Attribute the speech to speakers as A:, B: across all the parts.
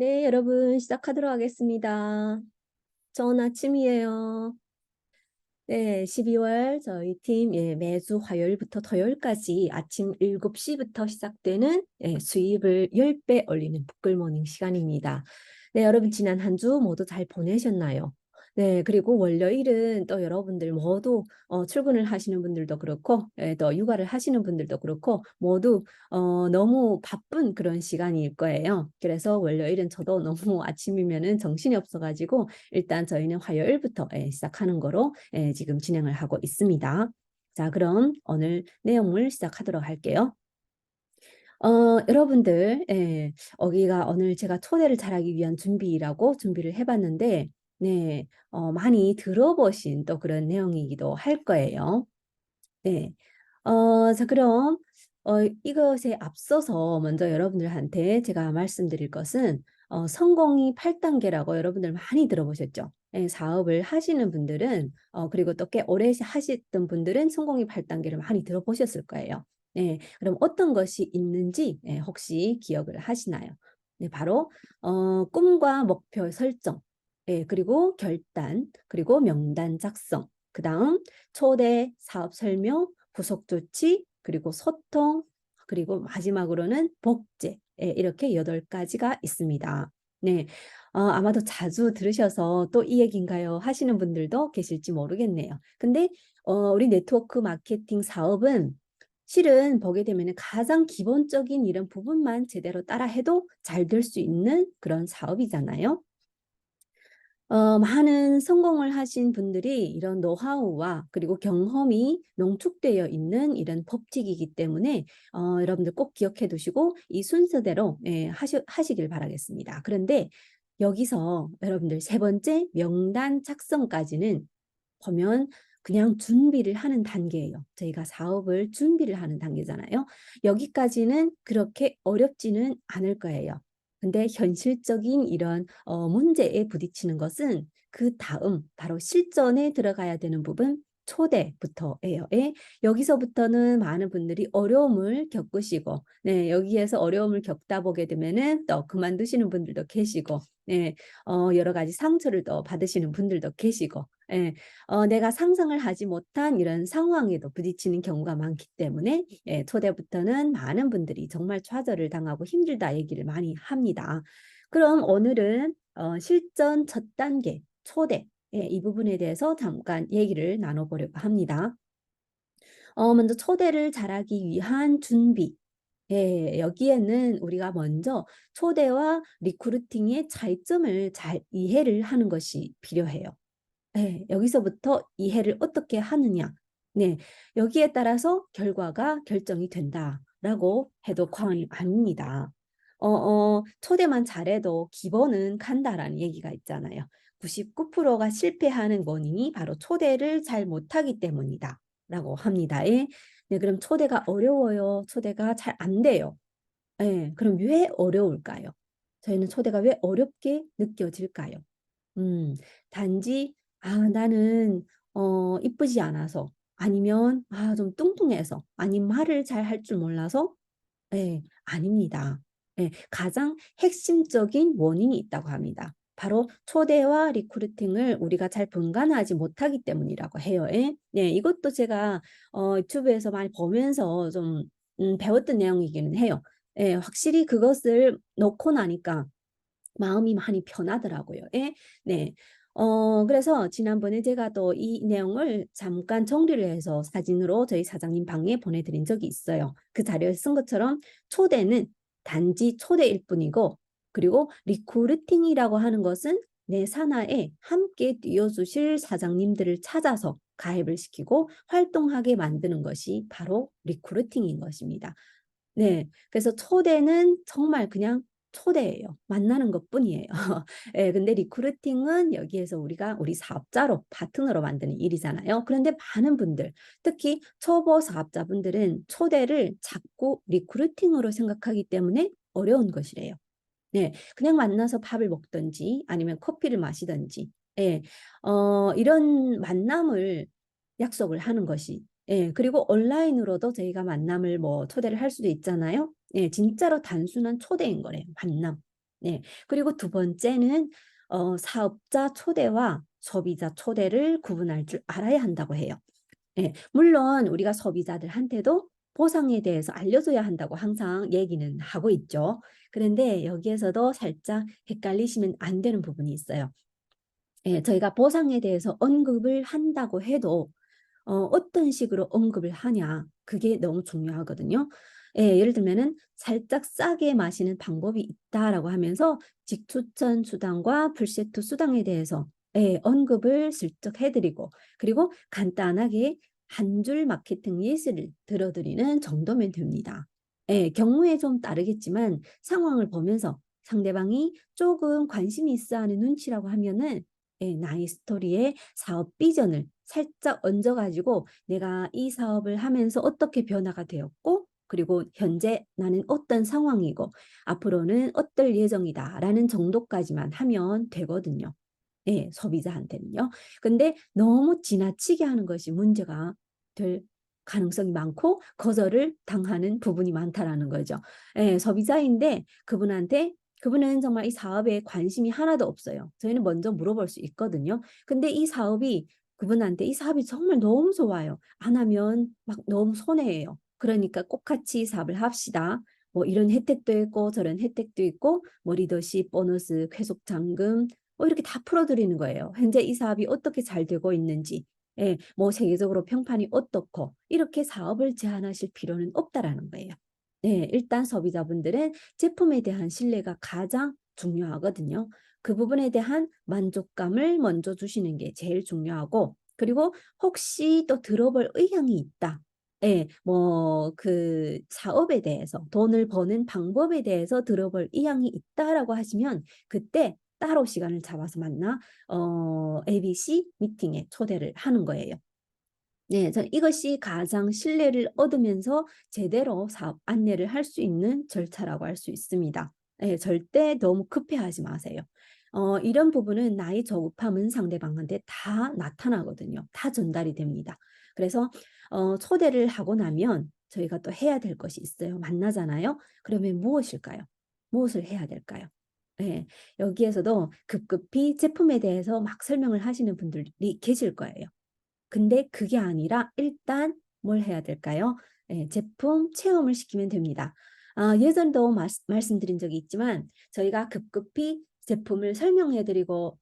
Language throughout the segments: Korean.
A: 네, 여러분 시작하도록 하겠습니다. 좋은 아침이에요. 네, 12월 저희 팀 매주 화요일부터 토요일까지 아침 7시부터 시작되는 수입을 10배 올리는 북글모닝 시간입니다. 네, 여러분 지난 한 주 모두 잘 보내셨나요? 네, 그리고 월요일은 또 여러분들 모두 출근을 하시는 분들도 그렇고 또 육아를 하시는 분들도 그렇고 모두 너무 바쁜 그런 시간일 거예요. 그래서 월요일은 저도 너무 아침이면은 정신이 없어가지고 일단 저희는 화요일부터 시작하는 거로 지금 진행을 하고 있습니다. 자, 그럼 오늘 내용을 시작하도록 할게요. 여러분들, 여기가 오늘 제가 초대를 잘하기 위한 준비라고 준비를 해봤는데, 네, 많이 들어보신 또 그런 내용이기도 할 거예요. 네. 자, 그럼 이것에 앞서서 먼저 여러분들한테 제가 말씀드릴 것은 성공이 8단계라고 여러분들 많이 들어보셨죠? 사업을 하시는 분들은 그리고 또 꽤 오래 하셨던 분들은 성공이 8단계를 많이 들어보셨을 거예요. 네, 그럼 어떤 것이 있는지 혹시 기억을 하시나요? 네, 바로 꿈과 목표 설정, 그리고 결단, 그리고 명단 작성, 그 다음 초대, 사업 설명, 후속 조치, 그리고 소통, 그리고 마지막으로는 복제. 이렇게 8가지가 있습니다. 네. 아마도 자주 들으셔서 또 이 얘기인가요? 하시는 분들도 계실지 모르겠네요. 근데 우리 네트워크 마케팅 사업은 실은 보게 되면 가장 기본적인 이런 부분만 제대로 따라 해도 잘 될 수 있는 그런 사업이잖아요. 많은 성공을 하신 분들이 이런 노하우와 그리고 경험이 농축되어 있는 이런 법칙이기 때문에 여러분들 꼭 기억해 두시고 이 순서대로 하시길 바라겠습니다. 그런데 여기서 여러분들 세 번째 명단 작성까지는 보면 그냥 준비를 하는 단계예요. 저희가 사업을 준비를 하는 단계잖아요. 여기까지는 그렇게 어렵지는 않을 거예요. 근데 현실적인 이런 문제에 부딪히는 것은 그 다음 바로 실전에 들어가야 되는 부분 초대부터예요. 여기서부터는 많은 분들이 어려움을 겪으시고, 네, 여기에서 어려움을 겪다 보게 되면은 또 그만두시는 분들도 계시고, 네, 여러 가지 상처를 또 받으시는 분들도 계시고, 내가 상상을 하지 못한 이런 상황에도 부딪히는 경우가 많기 때문에 초대부터는 많은 분들이 정말 좌절을 당하고 힘들다 얘기를 많이 합니다. 그럼 오늘은 실전 첫 단계 초대 이 부분에 대해서 잠깐 얘기를 나눠보려고 합니다. 먼저 초대를 잘하기 위한 준비. 여기에는 우리가 먼저 초대와 리크루팅의 차이점을 잘 이해를 하는 것이 필요해요. 여기서부터 이해를 어떻게 하느냐. 네, 여기에 따라서 결과가 결정이 된다라고 해도 과언이 아닙니다. 초대만 잘해도 기본은 간다라는 얘기가 있잖아요. 99%가 실패하는 원인이 바로 초대를 잘 못하기 때문이다. 라고 합니다. 네, 그럼 초대가 어려워요. 초대가 잘 안 돼요. 그럼 왜 어려울까요? 저희는 초대가 왜 어렵게 느껴질까요? 음, 단지 나는 이쁘지 않아서 아니면 좀 뚱뚱해서 아니면 말을 잘 할 줄 몰라서 아닙니다. 가장 핵심적인 원인이 있다고 합니다. 바로 초대와 리크루팅을 우리가 잘 분간하지 못하기 때문이라고 해요. 네, 이것도 제가 유튜브에서 많이 보면서 좀 배웠던 내용이기는 해요. 확실히 그것을 넣고 나니까 마음이 많이 편하더라고요. 네. 그래서 지난번에 제가 또 이 내용을 잠깐 정리를 해서 사진으로 저희 사장님 방에 보내드린 적이 있어요. 그 자료에 쓴 것처럼 초대는 단지 초대일 뿐이고, 그리고 리크루팅이라고 하는 것은 내 산하에 함께 뛰어주실 사장님들을 찾아서 가입을 시키고 활동하게 만드는 것이 바로 리크루팅인 것입니다. 네. 그래서 초대는 정말 그냥 초대예요. 만나는 것뿐이에요. 근데 리크루팅은 여기에서 우리가 우리 사업자로 파트너로 만드는 일이잖아요. 그런데 많은 분들, 특히 초보 사업자분들은 초대를 자꾸 리크루팅으로 생각하기 때문에 어려운 것이래요. 네. 그냥 만나서 밥을 먹든지 아니면 커피를 마시든지 이런 만남을 약속을 하는 것이 그리고 온라인으로도 저희가 만남을 뭐 초대를 할 수도 있잖아요. 진짜로 단순한 초대인 거래요. 만남. 네. 그리고 두 번째는 사업자 초대와 소비자 초대를 구분할 줄 알아야 한다고 해요. 예. 물론 우리가 소비자들한테도 보상에 대해서 알려줘야 한다고 항상 얘기는 하고 있죠. 그런데 여기에서도 살짝 헷갈리시면 안 되는 부분이 있어요. 예, 저희가 보상에 대해서 언급을 한다고 해도 어떤 식으로 언급을 하냐, 그게 너무 중요하거든요. 예, 예를 들면은 살짝 싸게 마시는 방법이 있다라고 하면서 직추천 수당과 풀세트 수당에 대해서 예, 언급을 슬쩍 해드리고, 그리고 간단하게 한 줄 마케팅 예시를 들어드리는 정도면 됩니다. 예, 경우에 좀 따르겠지만 상황을 보면서 상대방이 조금 관심이 있어 하는 눈치라고 하면은 예, 나의 스토리에 사업 비전을 살짝 얹어가지고 내가 이 사업을 하면서 어떻게 변화가 되었고, 그리고 현재 나는 어떤 상황이고 앞으로는 어떨 예정이다라는 정도까지만 하면 되거든요. 예, 소비자한테는요. 근데 너무 지나치게 하는 것이 문제가 될 가능성이 많고 거절을 당하는 부분이 많다라는 거죠. 예, 소비자인데 그분은 정말 이 사업에 관심이 하나도 없어요. 저희는 먼저 물어볼 수 있거든요. 근데 이 사업이 그분한테 이 사업이 정말 너무 좋아요. 안 하면 막 너무 손해예요. 그러니까 꼭 같이 사업을 합시다. 뭐 이런 혜택도 있고 저런 혜택도 있고 뭐 리더십 보너스 회속 잔금 이렇게 다 풀어드리는 거예요. 현재 이 사업이 어떻게 잘 되고 있는지, 예, 뭐 세계적으로 평판이 어떻고 이렇게 사업을 제한하실 필요는 없다라는 거예요. 네, 일단 소비자분들은 제품에 대한 신뢰가 가장 중요하거든요. 그 부분에 대한 만족감을 먼저 주시는 게 제일 중요하고, 그리고 혹시 또 들어볼 의향이 있다. 예, 뭐, 그 사업에 대해서, 돈을 버는 방법에 대해서 들어볼 의향이 있다라고 하시면, 그때 따로 시간을 잡아서 만나, ABC 미팅에 초대를 하는 거예요. 네, 저는 이것이 가장 신뢰를 얻으면서 제대로 사업 안내를 할 수 있는 절차라고 할 수 있습니다. 예, 절대 너무 급해하지 마세요. 이런 부분은 나의 저급함은 상대방한테 다 나타나거든요. 다 전달이 됩니다. 그래서 초대를 하고 나면 저희가 또 해야 될 것이 있어요. 만나잖아요. 그러면 무엇일까요? 무엇을 해야 될까요? 예, 여기에서도 급급히 제품에 대해서 막 설명을 하시는 분들이 계실 거예요. 근데 그게 아니라 일단 뭘 해야 될까요? 예, 제품 체험을 시키면 됩니다. 예전도 말씀드린 적이 있지만 저희가 급급히 제품을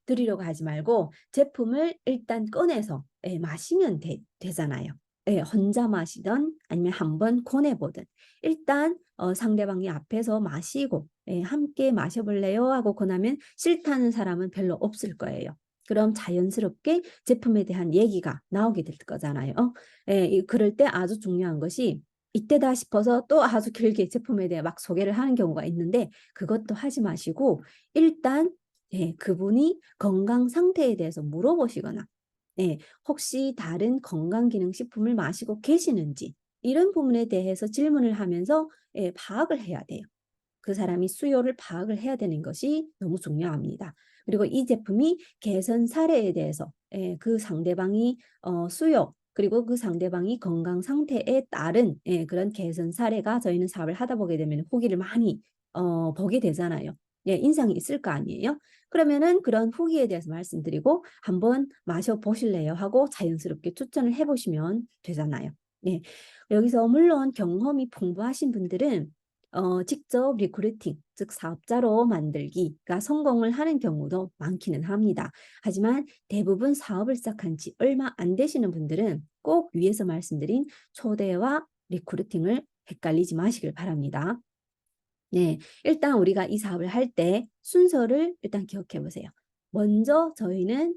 A: 드리려고 하지 말고 제품을 일단 꺼내서 예, 마시면 되잖아요. 예, 혼자 마시던 아니면 한번 권해보든 일단 상대방이 앞에서 마시고 예, 함께 마셔볼래요? 하고 권하면 싫다는 사람은 별로 없을 거예요. 그럼 자연스럽게 제품에 대한 얘기가 나오게 될 거잖아요. 예, 그럴 때 아주 중요한 것이 이때다 싶어서 또 아주 길게 제품에 대해 막 소개를 하는 경우가 있는데 그것도 하지 마시고 일단 예, 그분이 건강 상태에 대해서 물어보시거나 예, 혹시 다른 건강기능식품을 마시고 계시는지 이런 부분에 대해서 질문을 하면서 예, 파악을 해야 돼요. 그 사람이 수요를 파악을 해야 되는 것이 너무 중요합니다. 그리고 이 제품이 개선 사례에 대해서 예, 그 상대방이 수요 그리고 그 상대방이 건강 상태에 따른 예, 그런 개선 사례가 저희는 사업을 하다 보게 되면 후기를 많이 보게 되잖아요. 예, 인상이 있을 거 아니에요. 그러면은 그런 후기에 대해서 말씀드리고 한번 마셔보실래요 하고 자연스럽게 추천을 해보시면 되잖아요. 네. 여기서 물론 경험이 풍부하신 분들은 직접 리크루팅, 즉 사업자로 만들기가 성공을 하는 경우도 많기는 합니다. 하지만 대부분 사업을 시작한 지 얼마 안 되시는 분들은 꼭 위에서 말씀드린 초대와 리크루팅을 헷갈리지 마시길 바랍니다. 네, 일단 우리가 이 사업을 할 때 순서를 일단 기억해 보세요. 먼저 저희는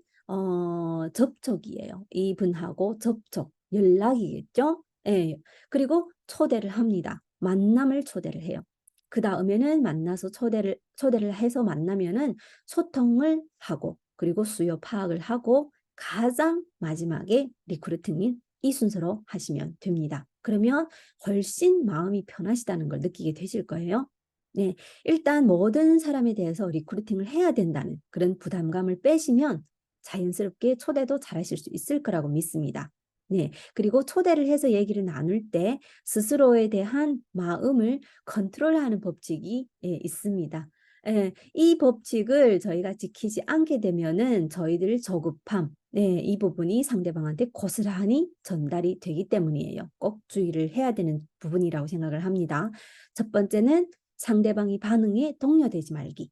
A: 접촉이에요. 이분하고 접촉, 연락이겠죠? 예. 그리고 초대를 합니다. 만남을 초대를 해요. 그 다음에는 만나서 초대를 해서 만나면은 소통을 하고 그리고 수요 파악을 하고 가장 마지막에 리크루팅인 이 순서로 하시면 됩니다. 그러면 훨씬 마음이 편하시다는 걸 느끼게 되실 거예요. 네, 일단 모든 사람에 대해서 리크루팅을 해야 된다는 그런 부담감을 빼시면 자연스럽게 초대도 잘하실 수 있을 거라고 믿습니다. 네, 그리고 초대를 해서 얘기를 나눌 때 스스로에 대한 마음을 컨트롤하는 법칙이 예, 있습니다. 예, 이 법칙을 저희가 지키지 않게 되면은 저희들 저급함, 네, 이 부분이 상대방한테 고스란히 전달이 되기 때문이에요. 꼭 주의를 해야 되는 부분이라고 생각을 합니다. 첫 번째는 상대방이 반응에 동요되지 말기.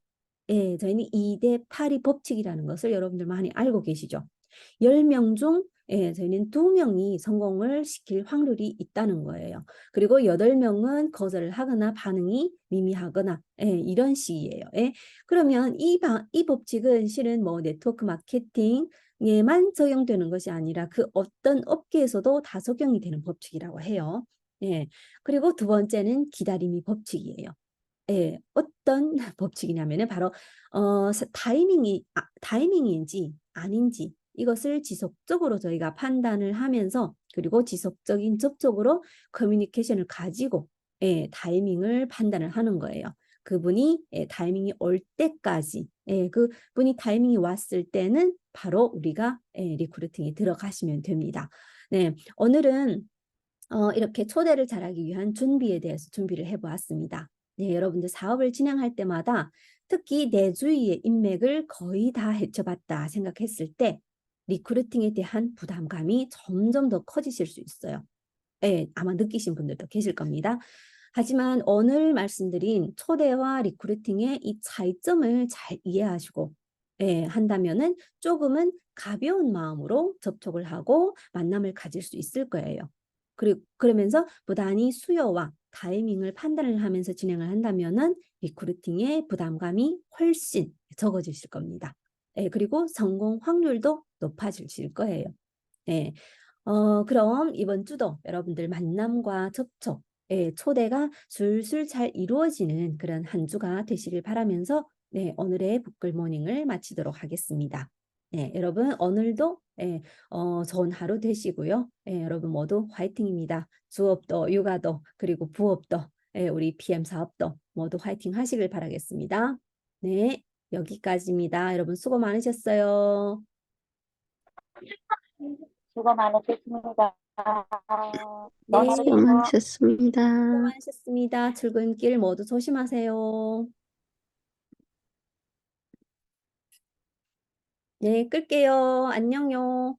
A: 예, 저희는 2대 8이 법칙이라는 것을 여러분들 많이 알고 계시죠? 10명 중 예, 저희는 2명이 성공을 시킬 확률이 있다는 거예요. 그리고 8명은 거절을 하거나 반응이 미미하거나 예, 이런 식이에요. 예. 그러면 이 법칙은 실은 뭐 네트워크 마케팅에만 적용되는 것이 아니라 그 어떤 업계에서도 다 적용이 되는 법칙이라고 해요. 예. 그리고 두 번째는 기다림이 법칙이에요. 예, 어떤 법칙이냐면은 바로 타이밍인지 아닌지 이것을 지속적으로 저희가 판단을 하면서 그리고 지속적인 접촉으로 커뮤니케이션을 가지고 예, 타이밍을 판단을 하는 거예요. 그분이 예, 타이밍이 올 때까지 예, 그분이 타이밍이 왔을 때는 바로 우리가 예, 리크루팅에 들어가시면 됩니다. 네, 오늘은 이렇게 초대를 잘하기 위한 준비에 대해서 준비를 해보았습니다. 네, 여러분들 사업을 진행할 때마다 특히 내 주위의 인맥을 거의 다 헤쳐봤다 생각했을 때 리크루팅에 대한 부담감이 점점 더 커지실 수 있어요. 네, 아마 느끼신 분들도 계실 겁니다. 하지만 오늘 말씀드린 초대와 리크루팅의 이 차이점을 잘 이해하시고 예, 한다면은 조금은 가벼운 마음으로 접촉을 하고 만남을 가질 수 있을 거예요. 그러면서 부단히 수요와 타이밍을 판단을 하면서 진행을 한다면은 리크루팅의 부담감이 훨씬 적어지실 겁니다. 예, 그리고 성공 확률도 높아지실 거예요. 예. 그럼 이번 주도 여러분들 만남과 접촉, 예, 초대가 술술 잘 이루어지는 그런 한 주가 되시길 바라면서 네, 오늘의 북글 모닝을 마치도록 하겠습니다. 네, 여러분 오늘도 예, 좋은 하루 되시고요. 예, 여러분 모두 화이팅입니다. 주업도 육아도 그리고 부업도 예, 우리 PM 사업도 모두 화이팅 하시길 바라겠습니다. 네, 여기까지입니다. 여러분 수고 많으셨어요.
B: 수고 많으셨습니다. 좋은 하루
A: 네,
C: 수고
B: 되세요.
C: 많으셨습니다.
A: 수고 많으셨습니다. 출근길 모두 조심하세요. 네, 끌게요. 안녕요.